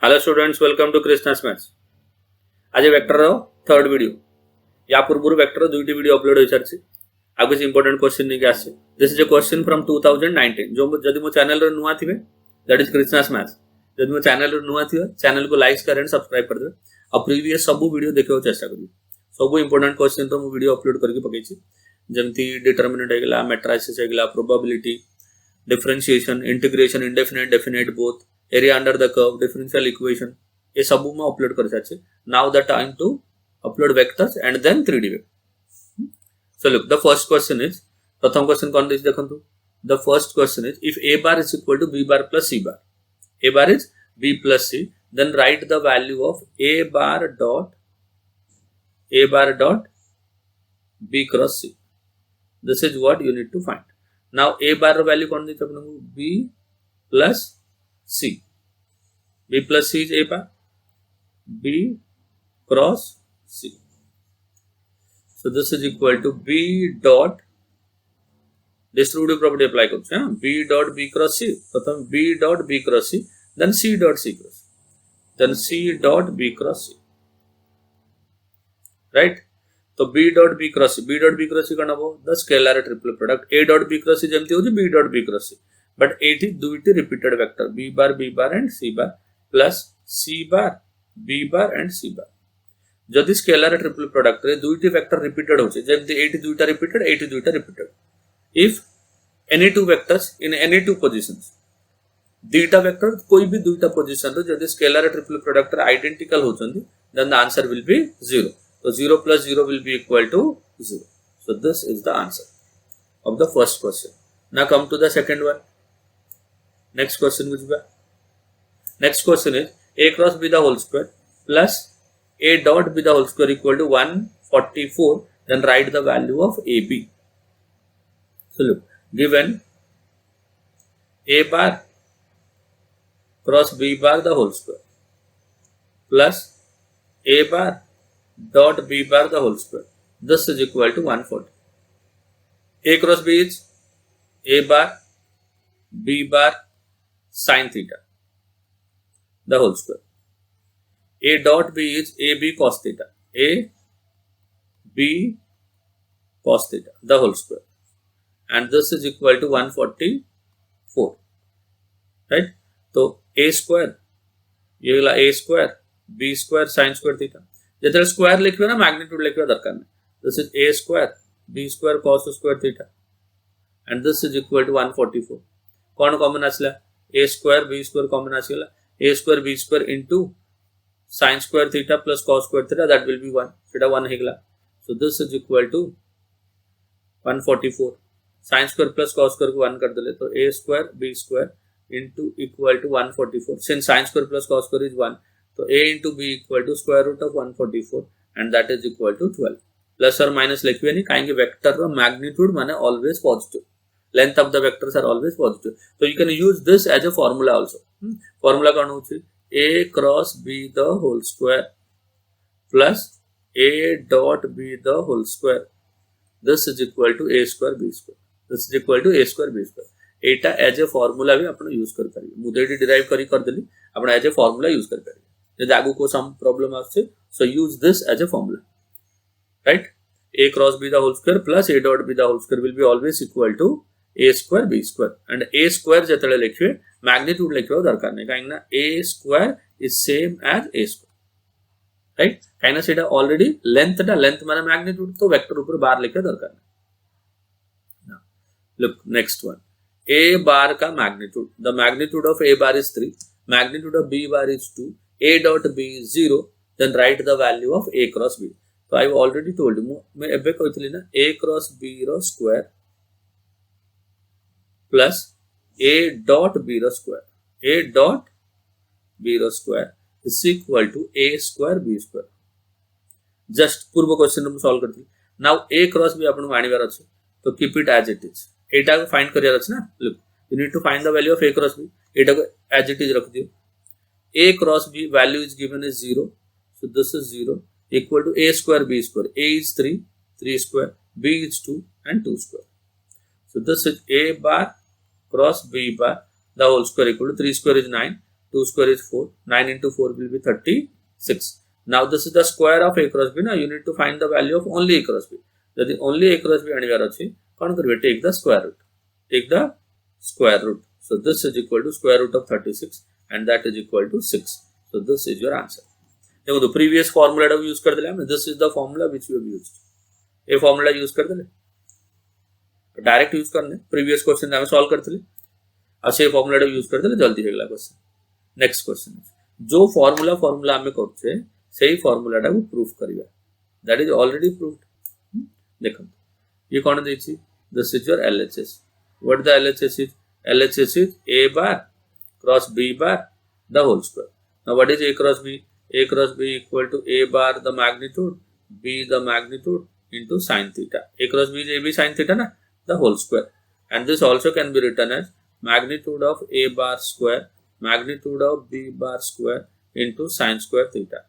Hello students, welcome to Krishna's Maths. आज vector third video या पूर्व वेक्टर दुईटी वीडियो अपलोड हो सारी आ कुछ इंपोर्टेंट क्वेश्चन नहीं आसे this is a question from 2019 जो जदि मो चैनल रे नुआ थिबे दैट इज कृष्णास मैथ्स जदि मो चैनल रे नुआ थिबे चैनल को लाइक शेयर एंड सब्सक्राइब कर दे और प्रीवियस सब वीडियो देखो चेष्टा करियो सब इंपोर्टेंट क्वेश्चन तो मो वीडियो अपलोड करके पकेछि जेमति डिटरमिनेंट हेगला मैट्रिसेस हेगला probability differentiation integration indefinite definite both area under the curve differential equation ये सब मैं अपलोड कर सारी now the time to upload vectors and then 3D vector so look the first question is प्रथम question कौन this देखंतु the first question is if a bar is equal to b bar plus c bar a bar is b plus c then write the value of a bar dot b cross c this is what you need to find now a bar value कौन this आपनको b plus c b plus c is a bar b cross c so this is equal to b dot distributive property apply करछे b dot b cross c प्रथम b dot b cross c then c dot c cross then c dot b cross c right तो b dot b cross c कौन हो the scalar triple product a dot b cross c जेमति हो b dot b cross c but एठी दुईटी repeated vector b bar and c bar plus c bar b bar and c bar जदि scalar triple product रे दुईटी vector repeated होचे जेमति एठी दुईटा repeated if any two vectors in any two positions दुईटा vector कोई भी दुईटा पोजीशन रे जदि स्केलर ट्रिपल प्रोडक्ट रे identical होचंदी then the answer will be 0 so 0 plus 0 will be equal to 0 so this is the answer of the first question now come to the second one next question is a cross b the whole square plus a dot b the whole square equal to 144 then write the value of ab so look given a bar cross b bar the whole square plus a bar dot b bar the whole square this is equal to 140 a cross b is a bar b bar sin theta the whole square a dot b is ab cos theta a b cos theta the whole square and this is equal to 144 right so a square ये वाला a square b square sin square theta जैसे square लिखियो ना magnitude लिखियो दरकार नहीं this is a square b square cos square theta and this is equal to 144 कौन common आसला a square b square common आसीला a square b square into sin square theta plus cos square theta that will be 1 सेटा 1 हेगला so this is equal to 144 sin square plus cos square को 1 कर देले तो a square b square into equal to 144 since sin square plus cos square is 1 तो a into b equal to square root of 144 and that is equal to 12 plus or minus लिखिए नहीं काहेंगे vector रो magnitude माने always positive length of the vectors are always positive so you can use this as a formula also formula कौन होची a cross b the whole square plus a dot b the whole square this is equal to a square b square this is equal to a square b square Etah as a formula भी आपण use कर परिबे मु देडी derive कर देली आपण as a formula use कर परिबे जदि आगु को सम प्रॉब्लम आछे so use this as a formula right a cross b the whole square plus a dot b the whole square will be always equal to a square b square and a square जेतले लिखिए magnitude लिखियो दरकार नै काहे ना a square is same as a square right काहे ना सेटा already length माने मैग्नीट्यूड तो वेक्टर ऊपर बार लिखियो दरकार नै now look next one a bar का magnitude the magnitude of a bar is 3 magnitude of b bar is 2 a dot b is 0 then write the value of a cross b so I have already told you मैं एबे कहतली ना a cross b whole square plus a dot b whole square is equal to a square b square just पूर्व question हम solve करथि now a cross b आपन मानिबार अछि तो keep it as it is एटा को फाइंड करियार अछि ना look you need to find the value of a cross b एटा को एज इट इज रख दियो a cross b value is given as 0 so this is 0 equal to a square b square a is 3 square b is 2 and 2 square so this is a bar cross b bar the whole square equal to 3 square is 9 2 square is 4, 9 into 4 will be 36. Now this is the square of a cross b. Now you need to find the value of only a cross b. ଯଦି only a cross b ଆଣିବାର ଅଛି କ'ଣ କରିବେ? Take the square root. Take the square root. So this is equal to square root of 36 and that is equal to 6. So this is your answer. देखो previous formula टा use कर देले. This is the formula which we have used. ये formula use कर देले. Direct use करने. Previous question हमें solve करते ले. अब से formula टा use कर देले जल्दी हो गया question. Next question. जो formula हमें करते हैं सही formula टा को proof करिए. That is already proved. देखो ये कौन देती? This is your LHS. What the LHS is? LHS is A bar cross B bar the whole square. Now what is A cross B? A cross B equal to A bar the magnitude, B the magnitude into sin theta. A cross B is AB sin theta na, the whole square. And this also can be written as magnitude of A bar square, magnitude of B bar square into sin square theta.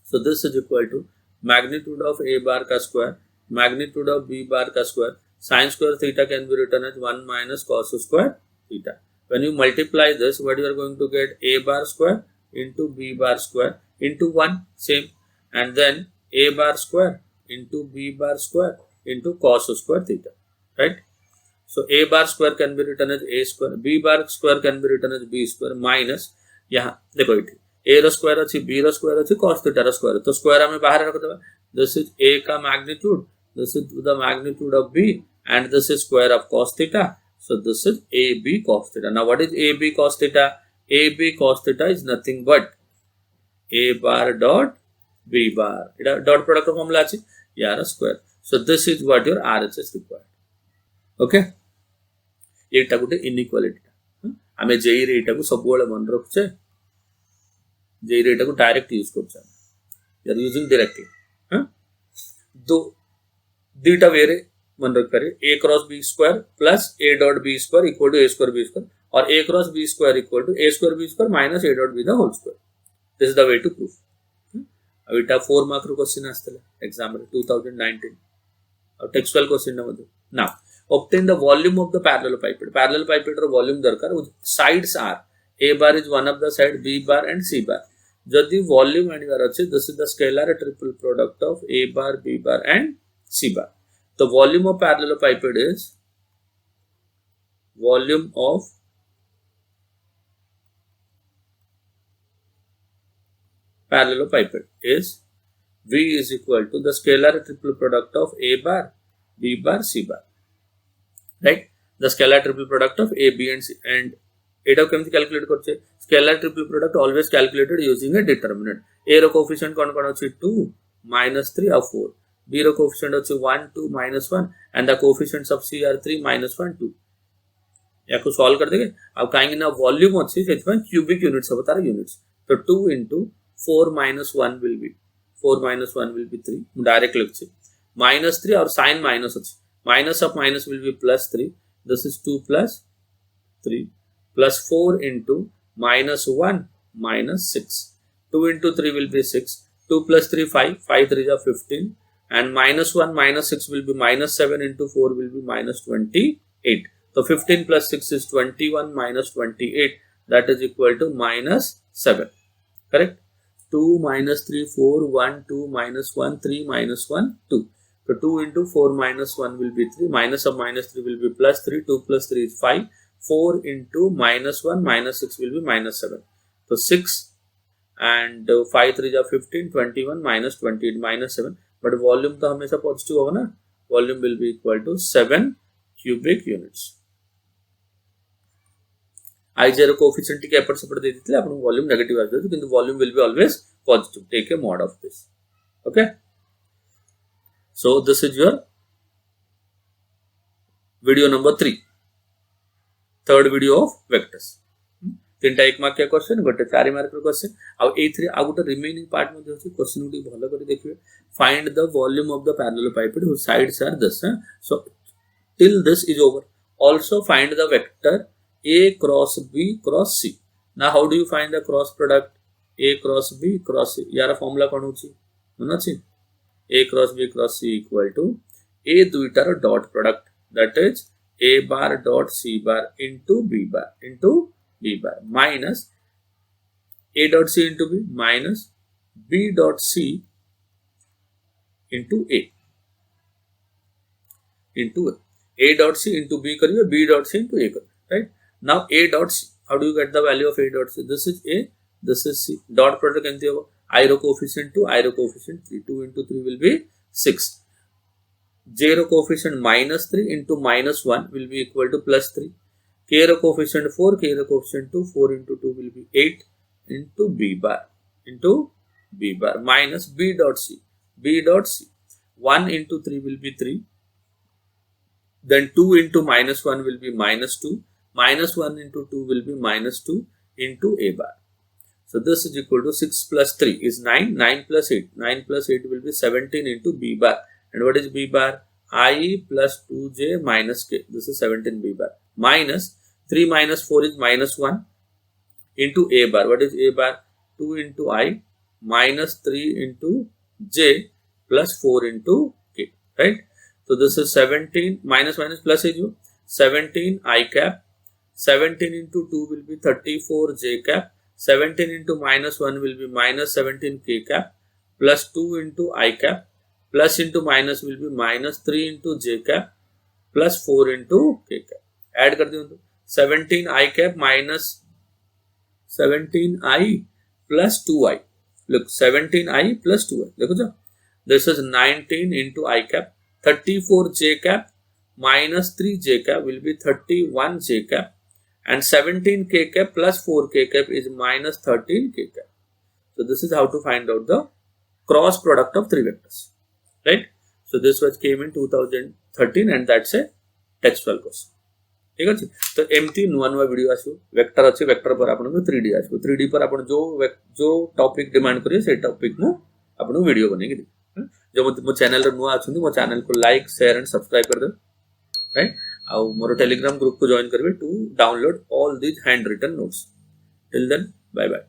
So this is equal to magnitude of A bar ka square, magnitude of B bar ka square, sin square theta can be written as 1 minus cos square theta. When you multiply this, what you are going to get? A bar square into B bar square into 1, same, and then A bar square into B bar square into cos square theta, right? So A bar square can be written as A square, B bar square can be written as B square minus, यहाँ देखो it A row square अच्छी, B whole square अच्छी, cos theta रो square, तो square हमें बाहर रख दो. This is A का magnitude, this is the magnitude of B, and this is square of cos theta. So this is AB cos theta. Now what is AB cos theta? AB cos theta is nothing but A bar dot B bar. Dot product of formula अच्छी, यार square. So this is what your RHS required. Okay? ये टा गुटे inequality. हमें JEE रेटा को सब वाले मन रखचे, जेई रेटा को डायरेक्ट यूज करचे. You are using directly. दो दीटा वेरे मन रख करे A cross B square plus A dot B square equal to A square B square और A cross B square equal to A square B square minus A dot B the whole square. This is the way to prove. अब इटा 4 mark रो question आस्तले exam रे 2019 और textual question न मधु. Now obtain the volume of the parallel pipette. Parallel pipette row volume दरकार. Sides are A bar is one of the side, B bar and C bar. जदि volume आनिबार अछि, this is the scalar triple product of A bar, B bar and C bar. The volume of parallel pipette is volume of parallel pipette is V is equal to the scalar triple product of A bar, B bar, C bar. Right? The scalar triple product of A, B and C. And এটা কেমতি calculate করছে? Scalar triple product always calculated using a determinant. A row coefficient কোন কোন আছে? 2, -3 और 4. B रो coefficient আছে 1, 2, -1 and the coefficients of C are 3, -1, 2. याको solve कर देंगे. अब कहेंगे ना वॉल्यूम अच्छी सेटमेंट क्यूबिक यूनिट्स बता रहा यूनिट्स. तो 2 into 4 minus 1 will be 4 minus 1 will be 3. Direct लिखছে. -3 और sin minus अच्छी. Minus of minus will be +3. This is 2 plus 3 plus 4 into -1 minus 6. 2 into 3 will be 6. 2 plus 3 5. 5 3 are 15. And -1 minus 6 will be -7 into 4 will be -28. So 15 plus 6 is 21 minus 28. That is equal to -7. Correct? 2 minus 3 4 1 2 minus 1 3 minus 1 2. So 2 into 4 minus 1 will be 3. Minus of minus 3 will be plus 3. 2 plus 3 is 5. 4 into -1 minus 6 will be -7. So 6 and 5 3 are 15. 21 minus 28 -7. But volume तो हमेशा positive होगा ना. Volume will be equal to 7 cubic units. I0 coefficient के एपर shaper दे देते हैं. Upon volume negative आ जाता है, किंतु volume will be always positive. Take a mod of this. Okay. So this is your video number 3. Third video of vectors. तीनटा 1 mark के question, गोटे 4 मार्क रो क्वेश्चन. आ ए3 आ गोटे रिमेनिंग पार्ट मध्ये अछि question उडी भलो करी देखिबे. Find the volume of the parallel pipette whose sides are this. So till this is over. Also find the vector A cross B cross C. Now how do you find the cross product A cross B cross C? यार formula कोन होछि? मन अछि? A cross B cross C equal to A दुईटार dot product, that is A bar dot C bar into B bar into B bar minus A dot C into B minus B dot C into A into A dot C into B kariye, B dot C into A kariye, right? Now A dot C, how do you get the value of A dot C? This is A, this is C. Dot product kenti hoga, I row coefficient 2, I row coefficient 3. 2 into 3 will be 6. J row coefficient minus 3 into minus 1 will be equal to plus 3. K row coefficient 4, K row coefficient 2, 4 into 2 will be 8 into B bar minus B dot C. B dot C. 1 into 3 will be 3. Then 2 into minus 1 will be minus 2. Minus 1 into 2 will be minus 2 into A bar. So this is equal to 6 plus 3 is 9. 9 plus 8. 9 plus 8 will be 17 into B bar. And what is B bar? I plus 2J minus K. This is 17 B bar. Minus 3 minus 4 is minus 1 into A bar. What is A bar? 2 into I minus 3 into J plus 4 into K. Right? So this is 17 minus minus plus is 17 I cap. 17 into 2 will be 34 J cap. 17 into minus 1 will be minus 17 K cap. Plus 2 into I cap. Plus into minus will be minus 3 into J cap. Plus 4 into K cap. Add कर दियो 17 I cap minus 17 I plus 2I. Look, 17 I plus 2I. देखो जो this is 19 into I cap. 34 J cap minus 3 J cap will be 31 J cap. And 17 K cap plus 4 K cap is minus 13 K cap. So this is how to find out the cross product of three vectors. Right? So this was came in 2013 and that's a textual question. ठीक अच्छे तो एमती नुआ नुआ video आसो vector अच्छे vector पर आपन को 3D आसो 3D पर आपन जो टॉपिक डिमांड करियो से टॉपिक नु आपन वीडियो बनेगी दे जो मो चैनल रे नुआ आछुंदी मो चैनल को लाइक शेयर एंड सब्सक्राइब कर दे राइट आ मोर टेलीग्राम ग्रुप को जॉइन करबे to download all these handwritten notes till then bye bye.